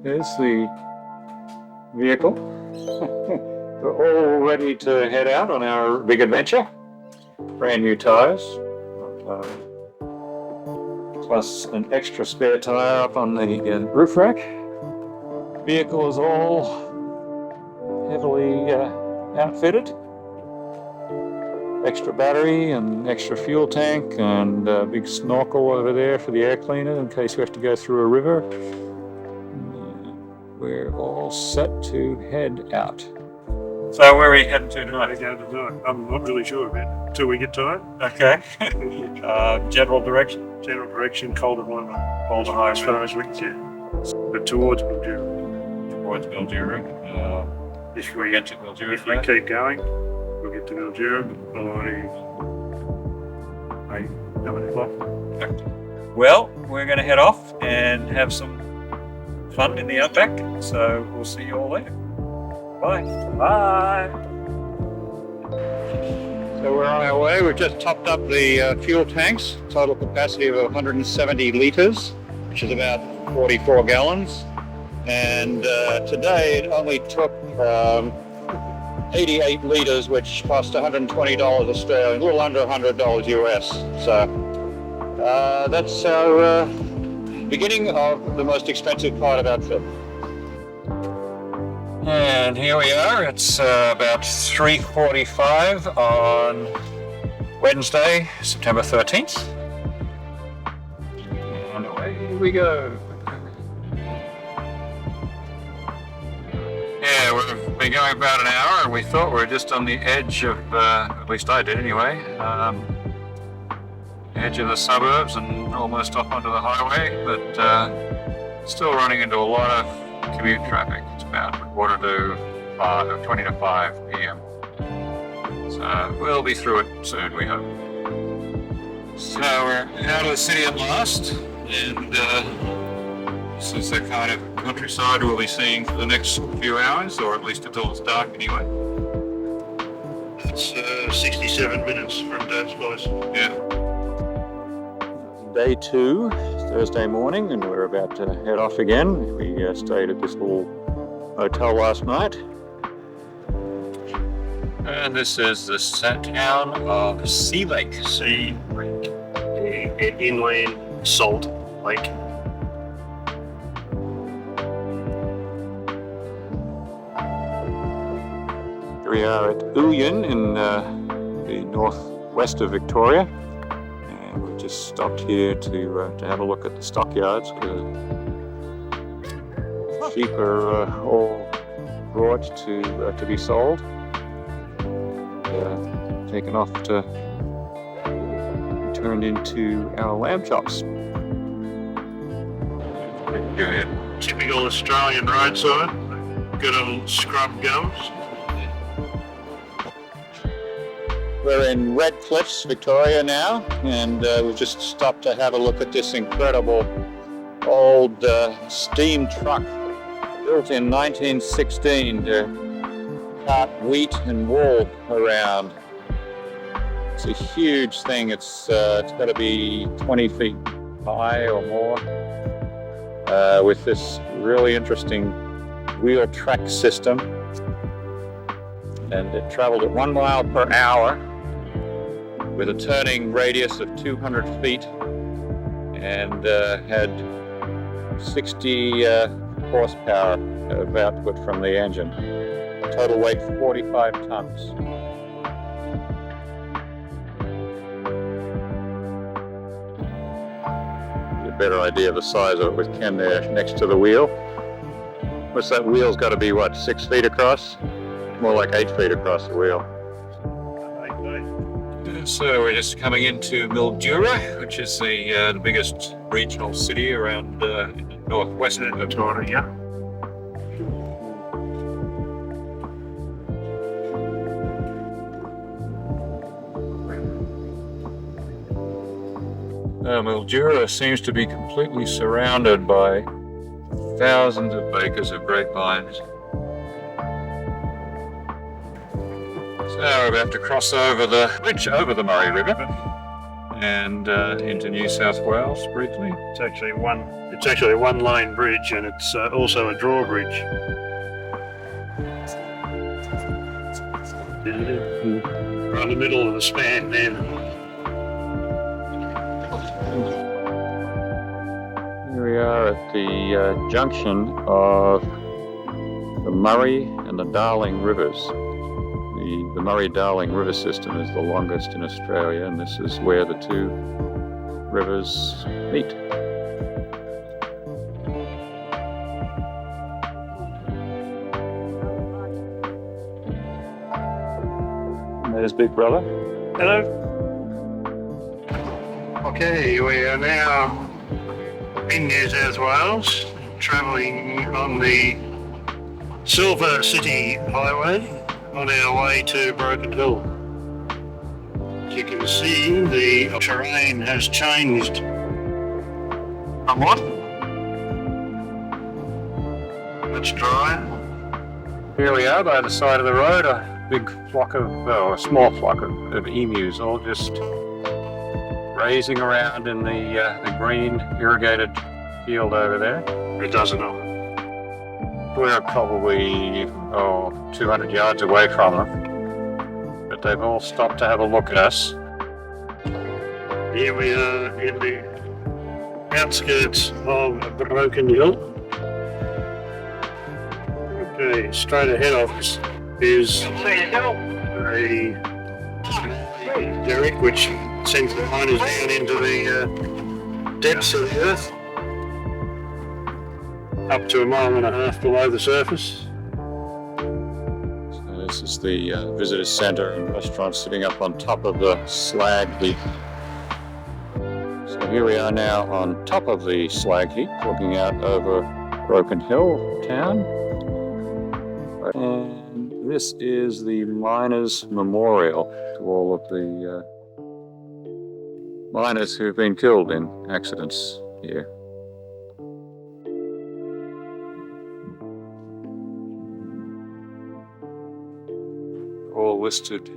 There's the vehicle. We're all ready to head out on our big adventure. Brand new tyres, plus an extra spare tyre up on the roof rack. Vehicle is all heavily outfitted. Extra battery and extra fuel tank and a big snorkel over there for the air cleaner in case we have to go through a river. We're all set to head out. So where are we heading to tonight? I'm not really sure about it until we get to it. Okay. General direction? General direction, Colder Highway as far as we can get. But towards Mildura. Towards Mildura. If we get to Mildura. If we keep going, we'll get to Mildura by 9 o'clock. Okay. Well, we're going to head off and have some fun in the outback. So we'll see you all later. Bye. Bye. So we're on our way. We've just topped up the fuel tanks. Total capacity of 170 litres, which is about 44 gallons. And today it only took 88 litres, which cost $120 Australian, a little under $100 US. So that's our beginning of the most expensive part of our trip. And here we are. It's about 3:45 on Wednesday, September 13th. And away we go. Yeah, we've been going about an hour and we thought we were just on the edge of, at least I did anyway, edge of the suburbs and almost off onto the highway, but still running into a lot of commute traffic. It's about 20 to 5 p.m. So we'll be through it soon, we hope. So we're out of the city at last, and this is the kind of countryside we'll be seeing for the next few hours, or at least until it's dark anyway. It's 67 minutes from Dad's place. Yeah. Day 2, Thursday morning, and we're about to head off again. We stayed at this little hotel last night. And this is the town of Sea Lake. Sea Lake. An inland salt lake. Here we are at Uyen in the northwest of Victoria. We've just stopped here to have a look at the stockyards because sheep are all brought to be sold, taken off to be turned into our lamb chops. Go ahead. Typical Australian roadside. Good old scrub gums. We're in Red Cliffs, Victoria now, and we've just stopped to have a look at this incredible old steam truck built in 1916 to cart wheat and wool around. It's a huge thing. It's got to be 20 feet high or more, with this really interesting wheel track system. And it traveled at 1 mile per hour with a turning radius of 200 feet and had 60 horsepower of output from the engine. Total weight 45 tons. Get a better idea of the size of it with Ken there next to the wheel. What's that wheel's got to be, 6 feet across? More like 8 feet across the wheel. So we're just coming into Mildura, which is the biggest regional city around northwestern Victoria. Mildura seems to be completely surrounded by thousands of acres of grapevines. So we're about to cross over the bridge over the Murray River, and into New South Wales briefly. It's actually a one-lane bridge, and it's also a drawbridge. Right in the middle of the span there. Here we are at the junction of the Murray and the Darling rivers. The Murray-Darling river system is the longest in Australia, and this is where the two rivers meet. There's Big Brother. Hello. Okay, we are now in New South Wales, travelling on the Silver City Highway on our way to Broken Hill. As you can see, the terrain has changed somewhat. Much drier. Here we are by the side of the road, a big flock of, a small flock of emus, all just grazing around in the green irrigated field over there. A dozen of them. We're probably 200 yards away from them, but they've all stopped to have a look at us. Here we are in the outskirts of Broken Hill. Okay, straight ahead of us is a derrick which sends the miners down into the depths of the earth, up to 1.5 miles below the surface. So this is the visitor centre and restaurant sitting up on top of the slag heap. So here we are now on top of the slag heap, looking out over Broken Hill town. And this is the Miners' Memorial to all of the miners who've been killed in accidents here. All listed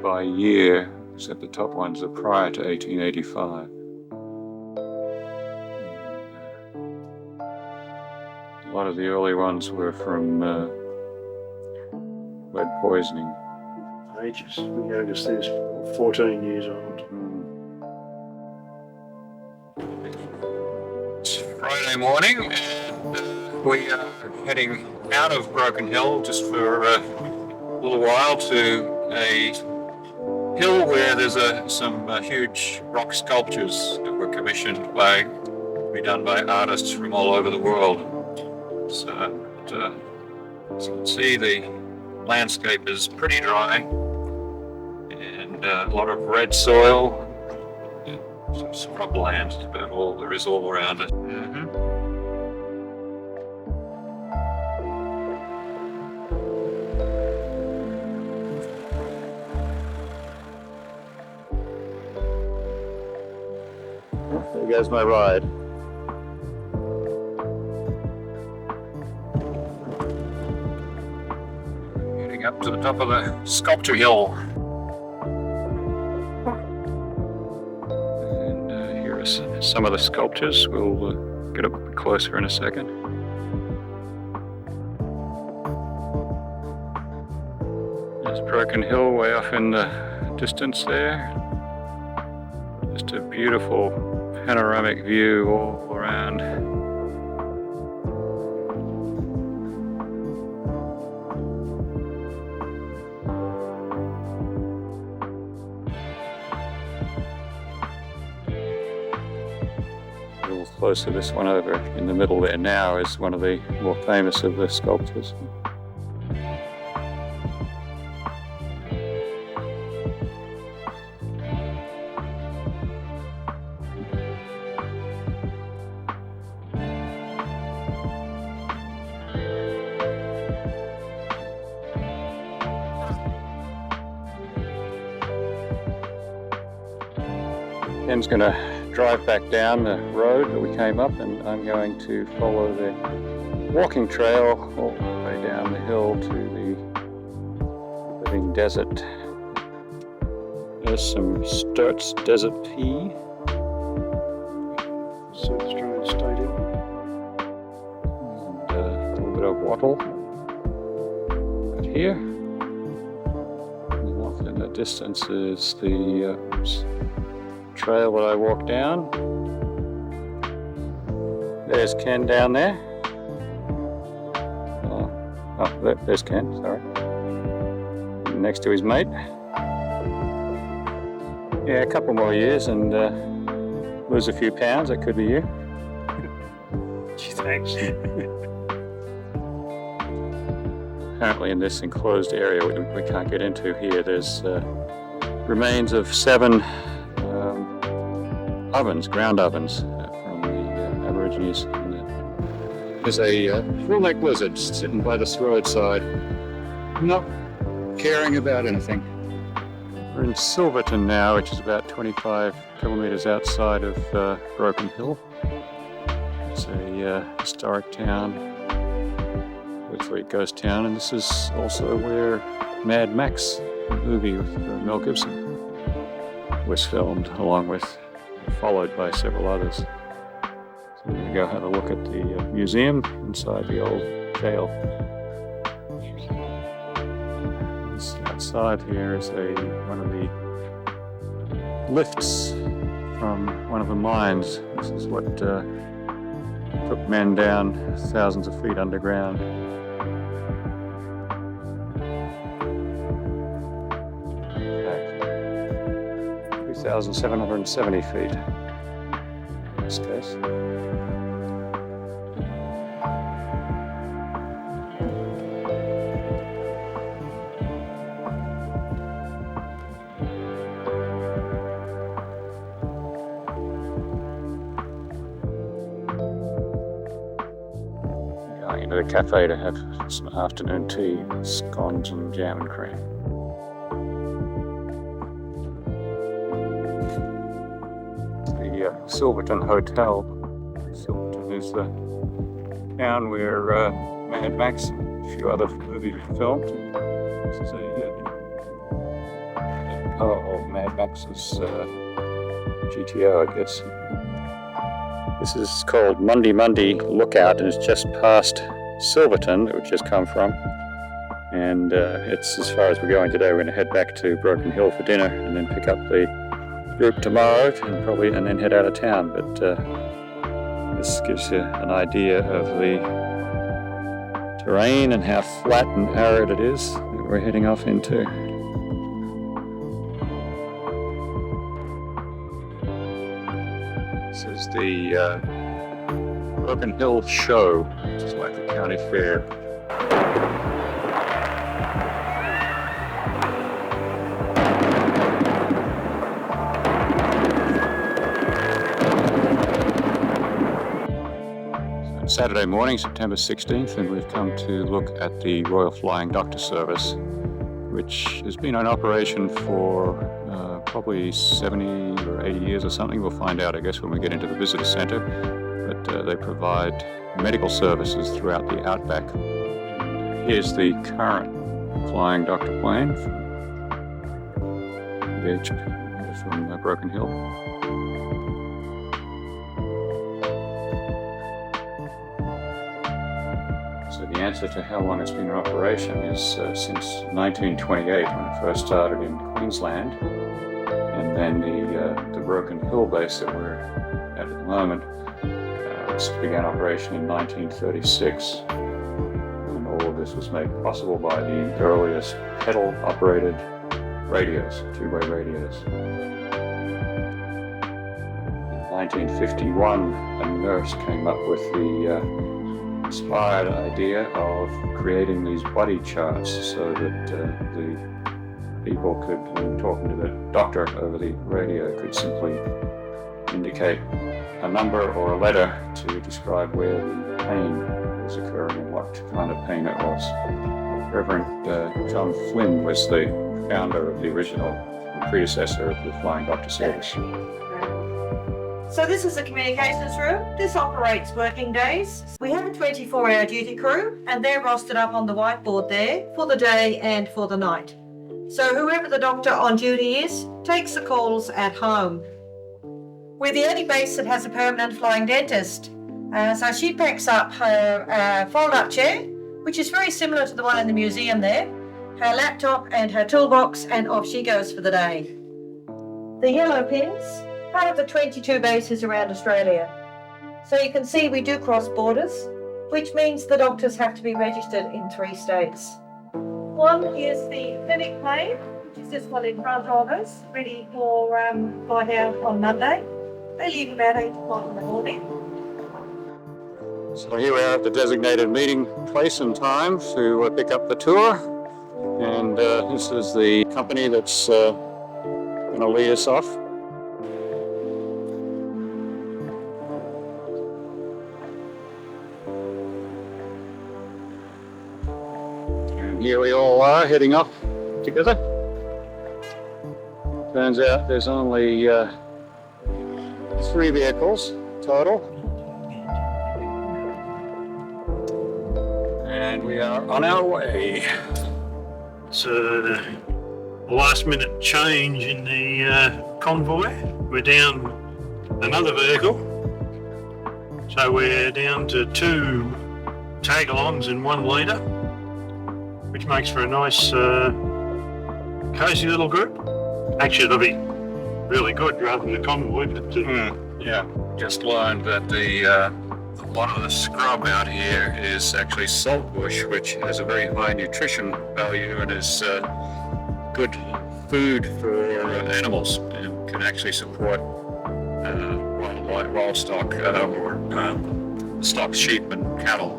by year, except the top ones are prior to 1885. A lot of the early ones were from lead poisoning. Ages. The youngest is 14 years old. It's Friday morning, and we are heading out of Broken Hill just for a little while to a hill where there's some huge rock sculptures that were commissioned to be done by artists from all over the world. So, as you can see, the landscape is pretty dry and a lot of red soil, some scrubland, about all there is all around it. There goes my ride. Getting up to the top of the sculpture hill. And here are some of the sculptures. We'll get up a bit closer in a second. There's Broken Hill way off in the distance there. Just a beautiful panoramic view all around. A little closer, this one over in the middle there now is one of the more famous of the sculptures. Ken's going to drive back down the road that we came up, and I'm going to follow the walking trail all the way down the hill to the living desert. There's some Sturt's Desert Pea. South Australian Stadium. And a little bit of wattle. Right here. And off in the distance is the trail that I walked down. There's Ken down there. There's Ken, sorry. Next to his mate. Yeah, a couple more years and lose a few pounds. That could be you. Gee, thanks. Apparently in this enclosed area we can't get into here, there's remains of 7 ovens, ground ovens from the Aborigines. There's a full-neck lizard sitting by the roadside, not caring about anything. We're in Silverton now, which is about 25 kilometres outside of Broken Hill. It's a historic town, literally a ghost town, and this is also where Mad Max, the movie with Mel Gibson, was filmed, followed by several others. So we're going to go have a look at the museum inside the old jail. Outside here is one of the lifts from one of the mines. This is what took men down thousands of feet underground. 2,770 feet in this case. Going into the cafe to have some afternoon tea, scones and jam and cream. Silverton Hotel. Silverton is the town where Mad Max and a few other movies were filmed. This is of Mad Max's GTO, I guess. This is called Mundy Lookout, and it's just past Silverton, which has come from. And it's as far as we're going today. We're going to head back to Broken Hill for dinner and then pick up the group tomorrow and then head out of town. But this gives you an idea of the terrain and how flat and arid it is that we're heading off into. This is the Broken Hill Show, which is like the county fair. Saturday morning, September 16th, and we've come to look at the Royal Flying Doctor Service, which has been in operation for probably 70 or 80 years or something. We'll find out, I guess, when we get into the visitor centre. But they provide medical services throughout the outback. Here's the current Flying Doctor plane from Broken Hill. The answer to how long it's been in operation is since 1928, when it first started in Queensland, and then the Broken Hill base that we're at the moment began operation in 1936, and all of this was made possible by the earliest pedal-operated radios, two-way radios. In 1951, a nurse came up with the inspired idea of creating these body charts so that the people could, when talking to the doctor over the radio, could simply indicate a number or a letter to describe where the pain was occurring and what kind of pain it was. Reverend John Flynn was the founder of the original predecessor of the Flying Doctor Service. So this is the communications room. This operates working days. We have a 24-hour duty crew, and they're rostered up on the whiteboard there for the day and for the night. So whoever the doctor on duty is takes the calls at home. We're the only base that has a permanent flying dentist. So she packs up her fold-up chair, which is very similar to the one in the museum there, her laptop and her toolbox, and off she goes for the day. The yellow pins, part of the 22 bases around Australia. So you can see we do cross borders, which means the doctors have to be registered in 3 states. One is the clinic plane, which is this one in front of us, ready for flight out on Monday. They leave about 8 o'clock in the morning. So here we are at the designated meeting place and time to pick up the tour. And this is the company that's going to lead us off. And here we all are heading off together. Turns out there's only 3 vehicles total. And we are on our way. It's a last minute change in the convoy. We're down another vehicle. So we're down to 2 tag-alongs and 1 leader, which makes for a nice cosy little group. Actually, it'll be really good rather than a convoy. But, Yeah, just learned that a lot of the scrub out here is actually saltbush, which has a very high nutrition value and is good food for animals and can actually support livestock or stock sheep and cattle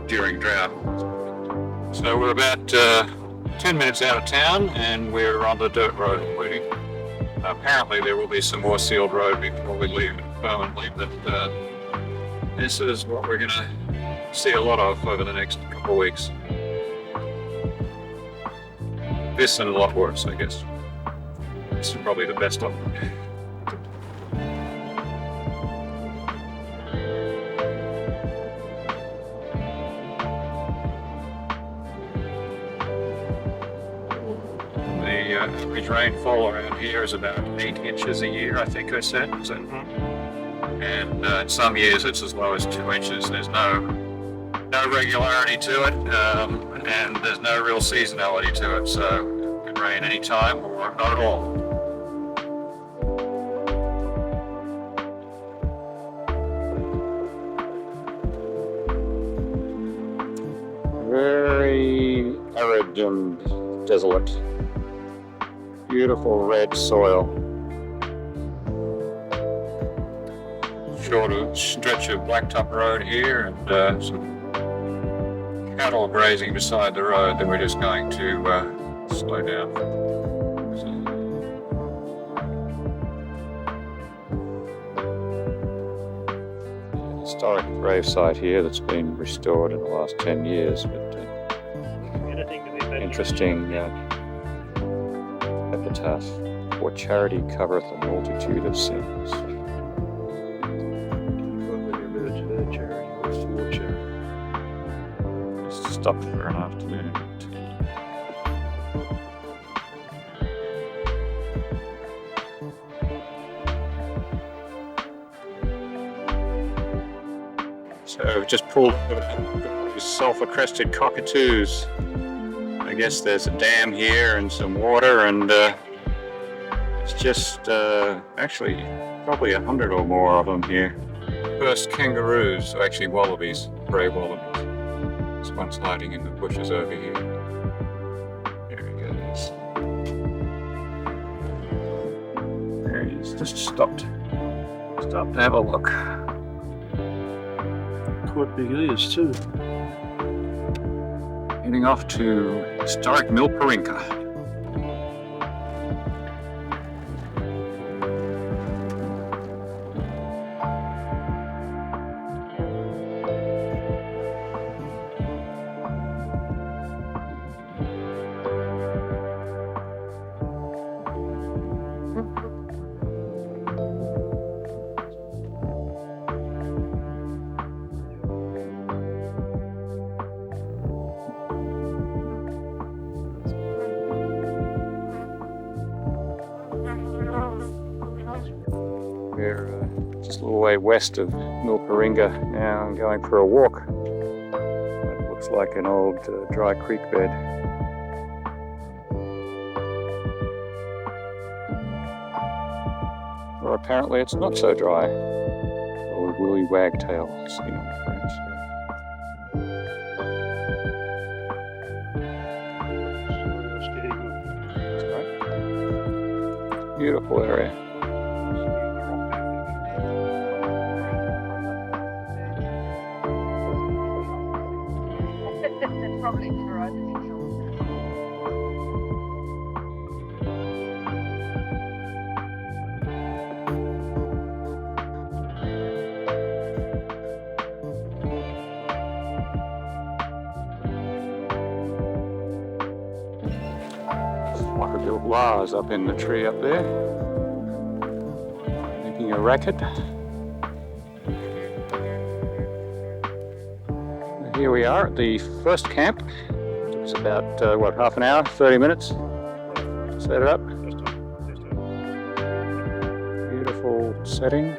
during drought. So we're about 10 minutes out of town and we're on the dirt road waiting. Apparently there will be some more sealed road before we leave permanently, but this is what we're going to see a lot of over the next couple of weeks. This and a lot worse, I guess. This is probably the best of them. The average rainfall around here is about 8 inches a year, I think I said. And in some years it's as low as 2 inches. There's no regularity to it, and there's no real seasonality to it, so it can rain any time or not at all. Very arid and desolate. Beautiful red soil. Short stretch of blacktop road here and some cattle grazing beside the road that we're just going to slow down. Historic gravesite here that's been restored in the last 10 years, but interesting epitaph. For charity covereth a multitude of sins. Just stopped for an afternoon tea. So just pulled these sulfur-crested cockatoos. I guess there's a dam here and some water, and it's just actually probably 100 or more of them here. First kangaroos, actually wallabies, grey wallabies. This one's hiding in the bushes over here. There he goes. There he is. Just stopped to have a look. quite big it is too. Heading off to historic Milparinka. We're just a little way west of Milparinga now and going for a walk. It looks like an old dry creek bed. Or apparently it's not so dry. Old woolly wagtail skin on French. Beautiful area. Waterbill Lars up in the tree up there, making a racket. Here we are at the first camp. Took us about, half an hour, 30 minutes to set it up. Beautiful setting.